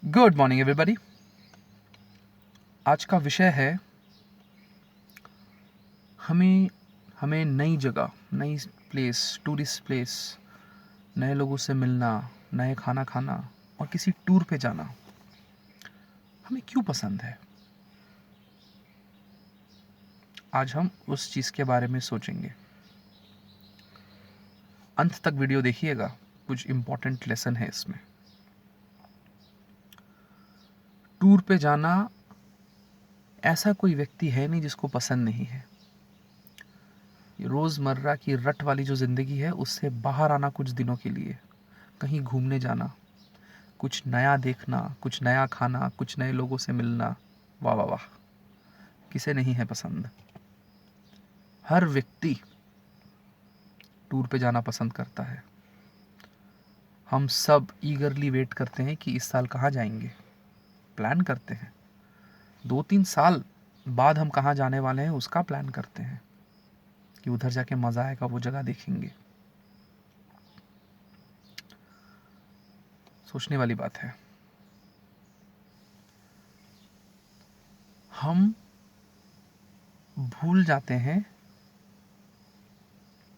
Good morning everybody. आज का विषय है हमें हमें नई जगह, नई प्लेस, टूरिस्ट प्लेस, नए लोगों से मिलना, नए खाना खाना और किसी टूर पे जाना हमें क्यों पसंद है। आज हम उस चीज़ के बारे में सोचेंगे। अंत तक वीडियो देखिएगा, कुछ इम्पोर्टेंट लेसन है इसमें। टूर पे जाना ऐसा कोई व्यक्ति है नहीं जिसको पसंद नहीं है। रोज़मर्रा की रट वाली जो ज़िंदगी है उससे बाहर आना कुछ दिनों के लिए, कहीं घूमने जाना, कुछ नया देखना, कुछ नया खाना, कुछ नए लोगों से मिलना, वाह वाह वाह, किसे नहीं है पसंद। हर व्यक्ति टूर पे जाना पसंद करता है। हम सब ईगरली वेट करते हैं कि इस साल कहाँ जाएंगे, प्लान करते हैं। 2-3 साल बाद हम कहाँ जाने वाले हैं उसका प्लान करते हैं कि उधर जाके मज़ा आएगा, वो जगह देखेंगे। सोचने वाली बात है। हम भूल जाते हैं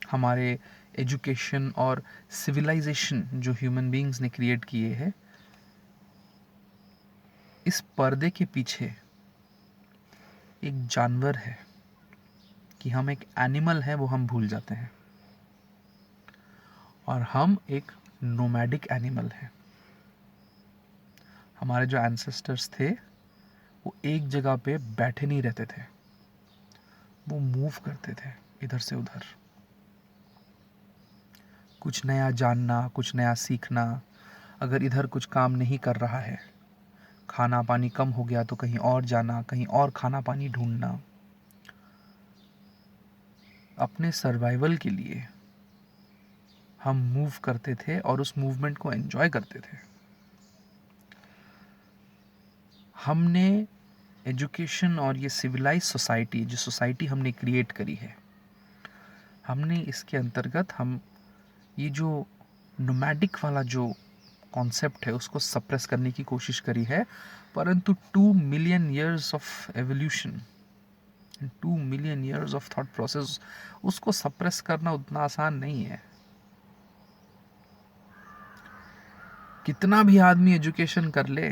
हमारे एजुकेशन और सिविलाइजेशन जो ह्यूमन बीइंग्स ने क्रिएट किए हैं, इस पर्दे के पीछे एक जानवर है, कि हम एक एनिमल है वो हम भूल जाते हैं। और हम एक नोमैडिक एनिमल है। हमारे जो एंसेस्टर्स थे वो एक जगह पे बैठे नहीं रहते थे, वो मूव करते थे इधर से उधर। कुछ नया जानना, कुछ नया सीखना। अगर इधर कुछ काम नहीं कर रहा है, खाना पानी कम हो गया, तो कहीं और जाना, कहीं और खाना पानी ढूंढना। अपने सर्वाइवल के लिए हम मूव करते थे और उस मूवमेंट को एंजॉय करते थे। हमने एजुकेशन और ये सिविलाइज सोसाइटी, जो सोसाइटी हमने क्रिएट करी है, हमने इसके अंतर्गत हम ये जो नोमैडिक वाला जो कॉन्सेप्ट है उसको सप्रेस करने की कोशिश करी है। परंतु 2 million years of evolution, 2 million years of thought process, उसको सप्रेस करना उतना आसान नहीं है। कितना भी आदमी एजुकेशन कर ले,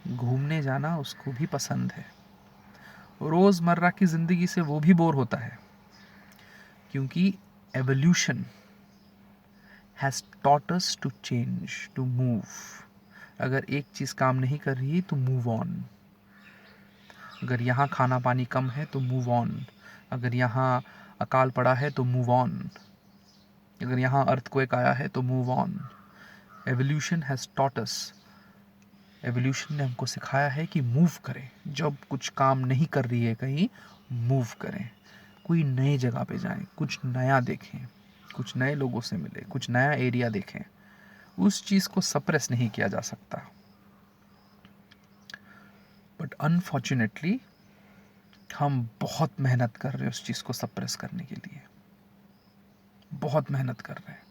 घूमने जाना उसको भी पसंद है। रोज़मर्रा की ज़िंदगी से वो भी बोर होता है, क्योंकि evolution has taught us to change, to move. अगर एक चीज़ काम नहीं कर रही तो मूव ऑन। अगर यहाँ खाना पानी कम है तो मूव ऑन। अगर यहाँ अकाल पड़ा है तो मूव ऑन। अगर यहाँ अर्थक्वेक आया है तो move on. Evolution has taught us, evolution ने हमको सिखाया है कि मूव करें। जब कुछ काम नहीं कर रही है कहीं, मूव करें, कोई नई जगह पे जाएं, कुछ नया देखें, कुछ नए लोगों से मिले, कुछ नया एरिया देखें। उस चीज़ को सप्रेस नहीं किया जा सकता। बट अनफॉर्चुनेटली हम बहुत मेहनत कर रहे हैं उस चीज़ को सप्रेस करने के लिए, बहुत मेहनत कर रहे हैं।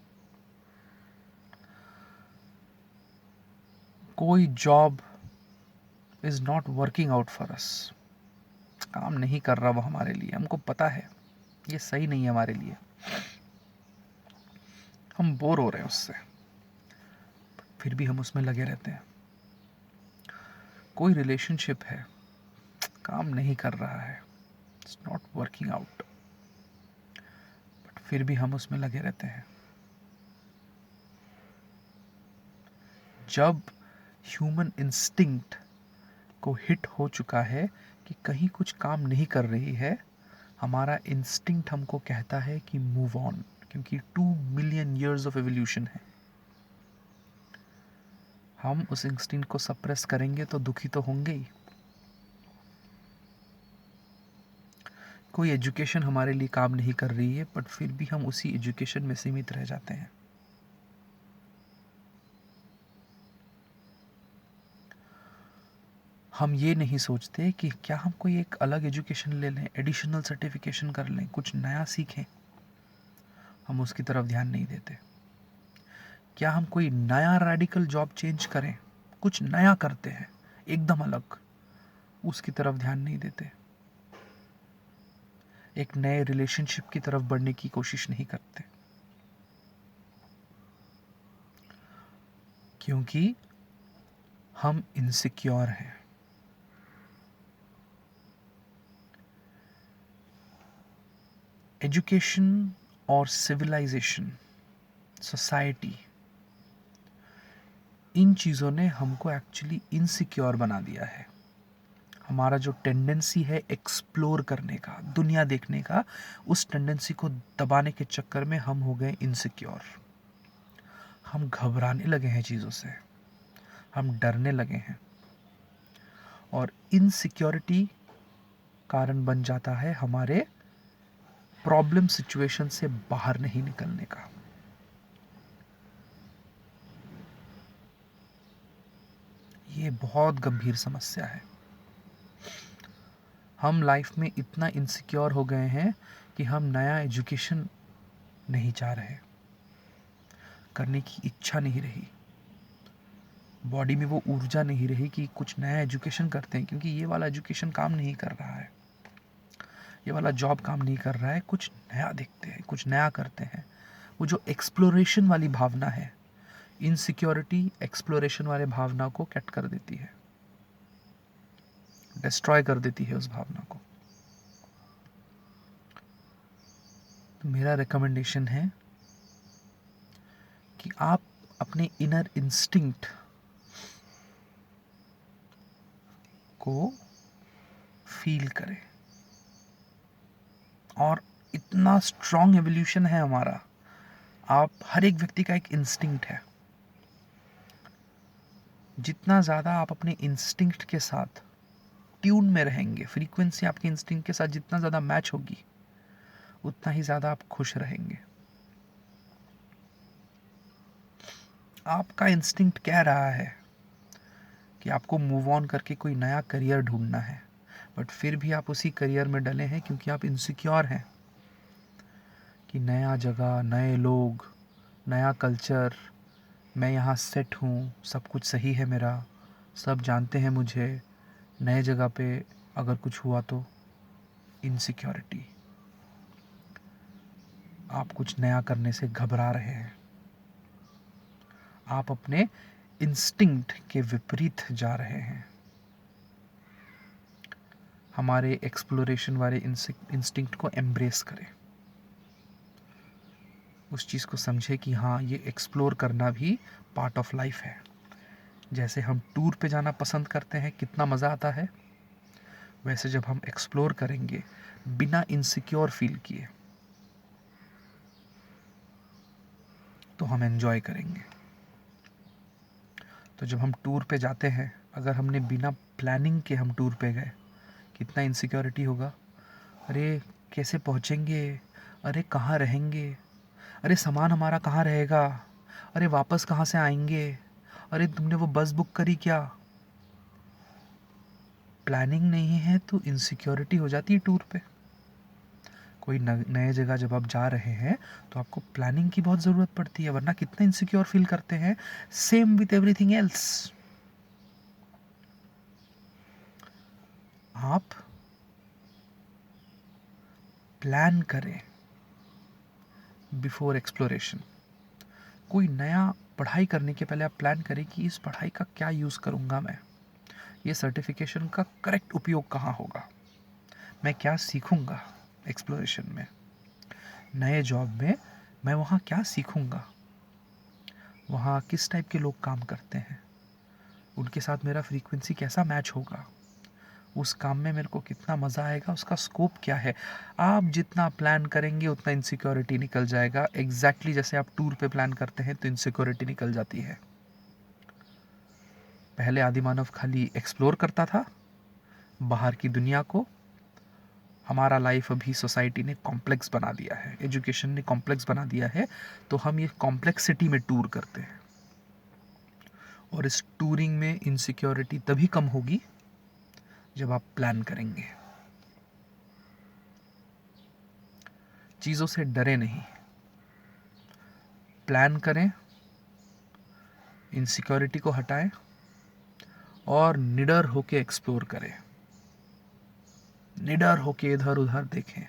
कोई job is not working out for us, काम नहीं कर रहा वो हमारे लिए। हमको पता है ये सही नहीं है हमारे लिए, हम बोर हो रहे हैं उससे, फिर भी हम उसमें लगे रहते हैं। कोई रिलेशनशिप है, काम नहीं कर रहा है, it's not working out, but फिर भी हम उसमें लगे रहते हैं। जब ह्यूमन इंस्टिंक्ट को हिट हो चुका है कि कहीं कुछ काम नहीं कर रही है, हमारा इंस्टिंक्ट हमको कहता है कि मूव ऑन, क्योंकि 2 मिलियन ईयर्स ऑफ एवोल्यूशन है। हम उस इंस्टिंक्ट को सप्रेस करेंगे तो दुखी तो होंगे ही। कोई एजुकेशन हमारे लिए काम नहीं कर रही है, बट फिर भी हम उसी एजुकेशन में सीमित रह जाते हैं। हम ये नहीं सोचते कि क्या हम कोई एक अलग एजुकेशन ले लें, एडिशनल सर्टिफिकेशन कर लें, कुछ नया सीखें। हम उसकी तरफ ध्यान नहीं देते। क्या हम कोई नया रेडिकल जॉब चेंज करें, कुछ नया करते हैं एकदम अलग, उसकी तरफ ध्यान नहीं देते, एक नए रिलेशनशिप की तरफ बढ़ने की कोशिश नहीं करते, क्योंकि हम इनसिक्योर हैं। एजुकेशन और सिविलाइजेशन, सोसाइटी, इन चीज़ों ने हमको एक्चुअली इनसिक्योर बना दिया है। हमारा जो टेंडेंसी है एक्सप्लोर करने का, दुनिया देखने का, उस टेंडेंसी को दबाने के चक्कर में हम हो गए इनसिक्योर। हम घबराने लगे हैं चीज़ों से, हम डरने लगे हैं, और इनसिक्योरिटी कारण बन जाता है हमारे प्रॉब्लम सिचुएशन से बाहर नहीं निकलने का। ये बहुत गंभीर समस्या है। हम लाइफ में इतना इनसिक्योर हो गए हैं कि हम नया एजुकेशन नहीं चाह रहे, करने की इच्छा नहीं रही, बॉडी में वो ऊर्जा नहीं रही कि कुछ नया एजुकेशन करते हैं, क्योंकि ये वाला एजुकेशन काम नहीं कर रहा है, ये वाला जॉब काम नहीं कर रहा है, कुछ नया देखते हैं, कुछ नया करते हैं। वो जो एक्सप्लोरेशन वाली भावना है, इनसिक्योरिटी एक्सप्लोरेशन वाले भावना को कट कर देती है, डिस्ट्रॉय कर देती है उस भावना को। तो मेरा रिकमेंडेशन है कि आप अपने इनर इंस्टिंक्ट को फील करें। और इतना स्ट्रॉन्ग एवोल्यूशन है हमारा, आप हर एक व्यक्ति का एक इंस्टिंक्ट है। जितना ज़्यादा आप अपने इंस्टिंक्ट के साथ ट्यून में रहेंगे, फ्रीक्वेंसी आपके इंस्टिंक्ट के साथ जितना ज़्यादा मैच होगी, उतना ही ज़्यादा आप खुश रहेंगे। आपका इंस्टिंक्ट कह रहा है कि आपको मूव ऑन करके कोई नया करियर ढूंढना है, बट फिर भी आप उसी करियर में डले हैं क्योंकि आप इनसिक्योर हैं कि नया जगह, नए लोग, नया कल्चर, मैं यहाँ सेट हूँ, सब कुछ सही है मेरा, सब जानते हैं मुझे, नए जगह पे अगर कुछ हुआ तो इनसिक्योरिटी। आप कुछ नया करने से घबरा रहे हैं, आप अपने इंस्टिंक्ट के विपरीत जा रहे हैं। हमारे एक्सप्लोरेशन वाले इंस्टिंक्ट को एम्ब्रेस करें, उस चीज़ को समझे कि हाँ, ये एक्सप्लोर करना भी पार्ट ऑफ लाइफ है। जैसे हम टूर पे जाना पसंद करते हैं, कितना मज़ा आता है, वैसे जब हम एक्सप्लोर करेंगे बिना इनसिक्योर फील किए, तो हम एंजॉय करेंगे। तो जब हम टूर पे जाते हैं, अगर हमने बिना प्लानिंग के हम टूर पे गए, कितना इनसिक्योरिटी होगा। अरे कैसे पहुँचेंगे, अरे कहाँ रहेंगे, अरे सामान हमारा कहाँ रहेगा, अरे वापस कहाँ से आएंगे, अरे तुमने वो बस बुक करी क्या। प्लानिंग नहीं है तो इनसिक्योरिटी हो जाती है टूर पे। कोई नए जगह जब आप जा रहे हैं तो आपको प्लानिंग की बहुत ज़रूरत पड़ती है, वरना कितना इनसिक्योर फील करते हैं। Same with everything else. आप प्लान करें बिफोर एक्सप्लोरेशन। कोई नया पढ़ाई करने के पहले आप प्लान करें कि इस पढ़ाई का क्या यूज़ करूँगा मैं, ये सर्टिफिकेशन का करेक्ट उपयोग कहाँ होगा, मैं क्या सीखूँगा एक्सप्लोरेशन में, नए जॉब में मैं वहाँ क्या सीखूँगा, वहाँ किस टाइप के लोग काम करते हैं, उनके साथ मेरा फ्रीक्वेंसी कैसा मैच होगा, उस काम में मेरे को कितना मज़ा आएगा, उसका स्कोप क्या है। आप जितना प्लान करेंगे उतना इनसिक्योरिटी निकल जाएगा। एग्जैक्टली जैसे आप टूर पे प्लान करते हैं तो इनसिक्योरिटी निकल जाती है। पहले आदिमानव खाली एक्सप्लोर करता था बाहर की दुनिया को। हमारा लाइफ अभी सोसाइटी ने कॉम्प्लेक्स बना दिया है, एजुकेशन ने कॉम्प्लेक्स बना दिया है, तो हम ये कॉम्प्लेक्सिटी में टूर करते हैं। और इस टूरिंग में इनसिक्योरिटी तभी कम होगी जब आप प्लान करेंगे। चीज़ों से डरे नहीं, प्लान करें, इनसिक्योरिटी को हटाएं, और निडर होके एक्सप्लोर करें, निडर होके इधर उधर देखें।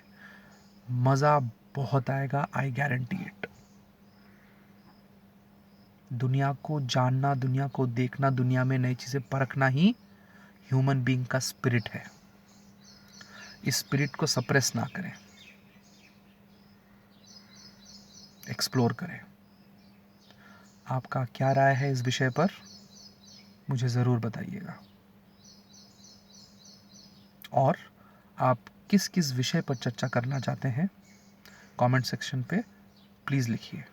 मजा बहुत आएगा, आई गारंटी इट। दुनिया को जानना, दुनिया को देखना, दुनिया में नई चीजें परखना ही ह्यूमन बीइंग का स्पिरिट है। इस स्पिरिट को सप्रेस ना करें, एक्सप्लोर करें। आपका क्या राय है इस विषय पर, मुझे ज़रूर बताइएगा। और आप किस किस विषय पर चर्चा करना चाहते हैं, कमेंट सेक्शन पे प्लीज़ लिखिए,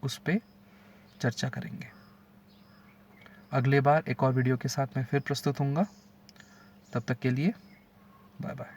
उस पे चर्चा करेंगे। अगले बार एक और वीडियो के साथ मैं फिर प्रस्तुत होऊंगा। तब तक के लिए बाय बाय।